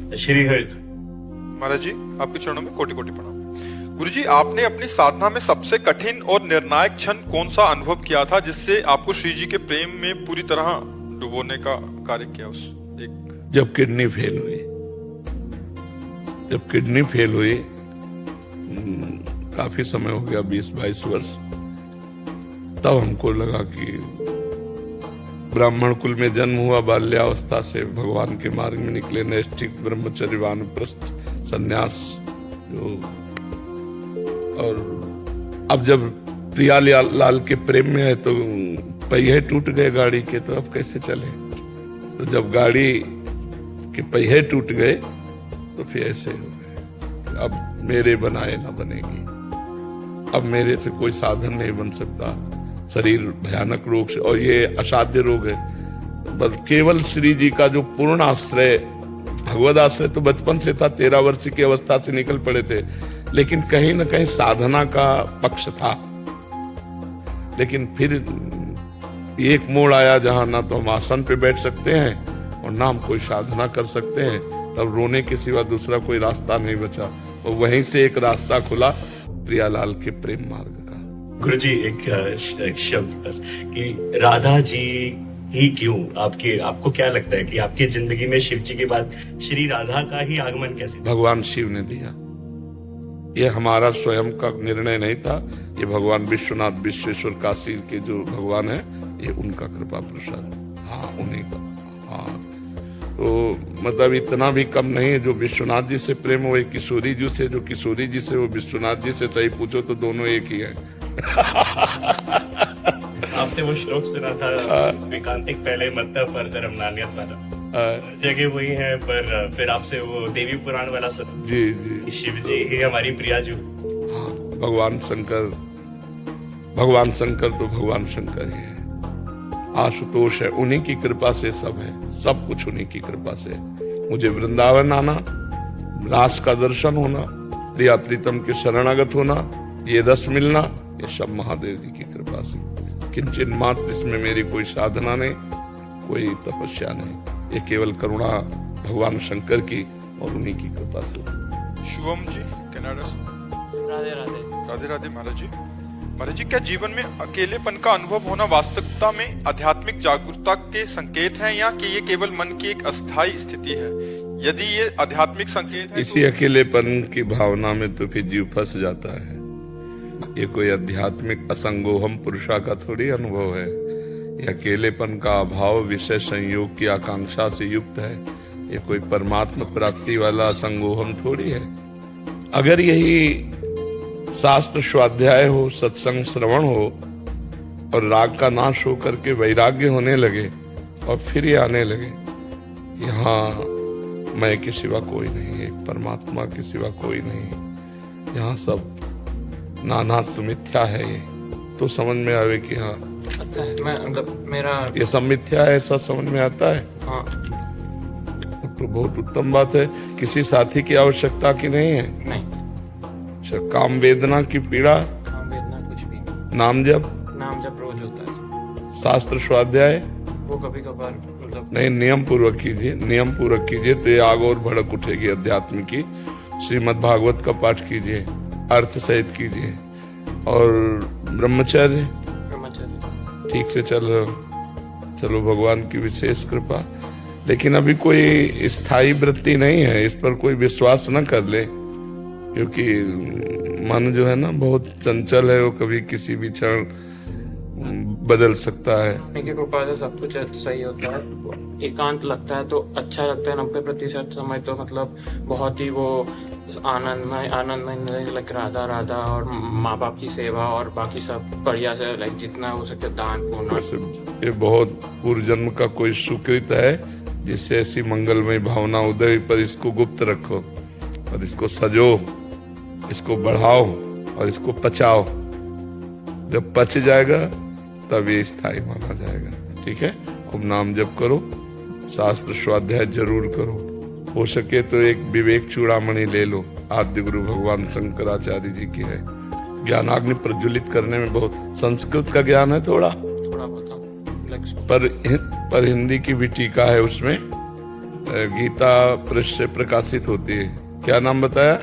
श्री हरि। महाराज जी, आपके चरणों में कोटि कोटि प्रणाम। गुरुजी, आपने अपनी साधना में सबसे कठिन और निर्णायक क्षण कौन सा अनुभव किया था जिससे आपको श्री जी के प्रेम में पूरी तरह डुबोने का कार्य किया? उस एक जब किडनी फेल हुई, काफी समय हो गया, 20-22 वर्ष, तब हमको लगा कि ब्राह्मण कुल में जन्म हुआ, बाल्यावस्था से भगवान के मार्ग में निकले, नैष्ठिक ब्रह्मचर्य वानप्रस्थ संन्यास जो, और अब जब प्रिया लाल के प्रेम में है तो पहिए टूट गए गाड़ी के, तो अब कैसे चले? तो जब गाड़ी के पहिए टूट गए तो फिर ऐसे हो गए, अब मेरे बनाए ना बनेगी, अब मेरे से कोई साधन नहीं बन सकता। शरीर भयानक रोग से, और ये असाध्य रोग है, बस केवल श्री जी का जो पूर्ण आश्रय, भगवद आश्रय तो बचपन से था, 13 वर्ष की अवस्था से निकल पड़े थे, लेकिन कहीं न कहीं साधना का पक्ष था। लेकिन फिर एक मोड़ आया जहां ना तो हम आसन पे बैठ सकते हैं और ना हम कोई साधना कर सकते हैं, तब रोने के सिवा दूसरा कोई रास्ता नहीं बचा, और वहीं से एक रास्ता खुला प्रियालाल के प्रेम मार्ग का। गुरुजी, एक शब्द बस कि राधा जी ही क्यों? आपको क्या लगता है कि आपकी जिंदगी में शिव जी के बाद श्री राधा का ही आगमन कैसे? भगवान शिव ने दिया, ये हमारा स्वयं का निर्णय नहीं था, ये भगवान विश्वनाथ विश्वेश्वर काशी के जो भगवान है, ये उनका कृपा प्रसाद। हाँ, उन्हीं का। हाँ, तो मतलब इतना भी कम नहीं है, जो विश्वनाथ जी से प्रेम हो किशोरी जी से, जो किशोरी जी से वो विश्वनाथ जी से, सही पूछो तो दोनों एक ही है। आपने वो श्लोक सुना था, विकांतिक पहले मतलब पर धर्म नान्यत वाला, जगह वही है, पर फिर आपसे वो देवी पुराण वाला सुना। जी जी, शिव जी ही हमारी प्रिया जी। हाँ, भगवान शंकर तो भगवान शंकर ही है। आशुतोष है, उन्हीं की कृपा से सब है, सब कुछ उन्हीं की कृपा से। मुझे वृंदावन आना, रास का दर्शन होना, प्रिया प्रीतम के शरणागत होना, ये रस मिलना, ये सब महादेव जी की कृपा से। किंचन मात्र इसमें मेरी कोई साधना नहीं, कोई तपस्या नहीं, ये केवल करुणा भगवान शंकर की और उन्हीं की कृपा से। शुभम जी, कनाडा से। राधे राधे। राधे राधे महाराज जी। महाराज जी, क्या जीवन में अकेलेपन का अनुभव होना वास्तविकता में आध्यात्मिक जागरूकता के संकेत हैं, या कि ये केवल मन की एक अस्थायी स्थिति है? यदि ये आध्यात्मिक संकेत है, इसी अकेलेपन की भावना में तो फिर जीव फंस जाता है। ये कोई आध्यात्मिक असंगोहम पुरुषा का थोड़ी अनुभव है, ये अकेलेपन का अभाव विषय संयोग की आकांक्षा से युक्त है। ये कोई परमात्मा प्राप्ति वाला असंगोहम थोड़ी है। अगर यही शास्त्र स्वाध्याय हो, सत्संग श्रवण हो, और राग का नाश हो करके वैराग्य होने लगे, और फिर ये आने लगे यहाँ मैं के सिवा कोई नहीं, एक परमात्मा के सिवा कोई नहीं, यहाँ सब नानात्व मिथ्या है, ये तो समझ में आवे कि हाँ मेरा ये सब मिथ्या है, ऐसा समझ में आता है। हाँ, तो बहुत उत्तम बात है। किसी साथी की आवश्यकता की नहीं है। नहीं, अच्छा, काम वेदना की पीड़ा, काम वेदना कुछ भी नहीं। नाम जब रोज होता है। शास्त्र स्वाध्याय वो कभी कभार मतलब नहीं, नियम पूर्वक कीजिए, तो ये आग और भड़क उठेगी अध्यात्म की। श्रीमद् भागवत का पाठ कीजिए, अर्थ सहित कीजिए, और ब्रह्मचर्य ठीक से चल रहे हो, चलो भगवान की विशेष कृपा। लेकिन अभी कोई स्थायी वृत्ति नहीं है, इस पर कोई विश्वास न कर ले, क्योंकि मन जो है ना बहुत चंचल है, वो कभी किसी भी क्षण बदल सकता है। की कृपा से सब कुछ सही होता है। एकांत लगता है तो अच्छा लगता है, 90% समय तो मतलब बहुत ही वो आनंदमय लाइक राधा और माँ बाप की सेवा और बाकी सब बढ़िया से लाइक जितना हो सके दान पुण्य। ये बहुत पूर्व जन्म का कोई सुकृत है, जिससे ऐसी मंगलमय भावना उदय, पर इसको गुप्त रखो और इसको सजो, इसको बढ़ाओ और इसको पचाओ। जब पच जाएगा तब ये स्थायी माना जाएगा। ठीक है, खूब नाम जप करो, शास्त्र स्वाध्याय जरूर करो, हो सके तो एक विवेक चूड़ामणि ले लो, आद्य गुरु भगवान शंकराचार्य जी की है। ज्ञानाग्नि प्रज्वलित करने में बहुत, संस्कृत का ज्ञान है थोड़ा बहुत पर हिंदी की भी टीका है उसमें, गीता प्रेस से प्रकाशित होती है। क्या नाम बताया?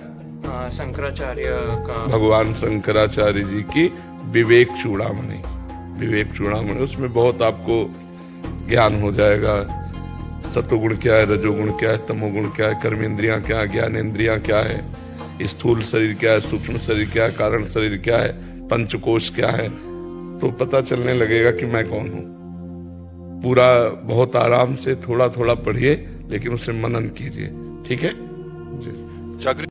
शंकराचार्य का, भगवान शंकराचार्य जी की विवेक चूड़ामणि। विवेक चूड़ामणि, उसमें बहुत आपको ज्ञान हो जाएगा। सतोगुण क्या है, रजोगुण क्या है, तमोगुण क्या है, कर्मेंद्रियां क्या है, ज्ञानेंद्रियां क्या है, स्थूल शरीर क्या है, सूक्ष्म शरीर क्या है, कारण शरीर क्या है, पंचकोश क्या है, तो पता चलने लगेगा कि मैं कौन हूं। पूरा बहुत आराम से थोड़ा थोड़ा पढ़िए, लेकिन उसे मनन कीजिए। ठीक है जी। जागृत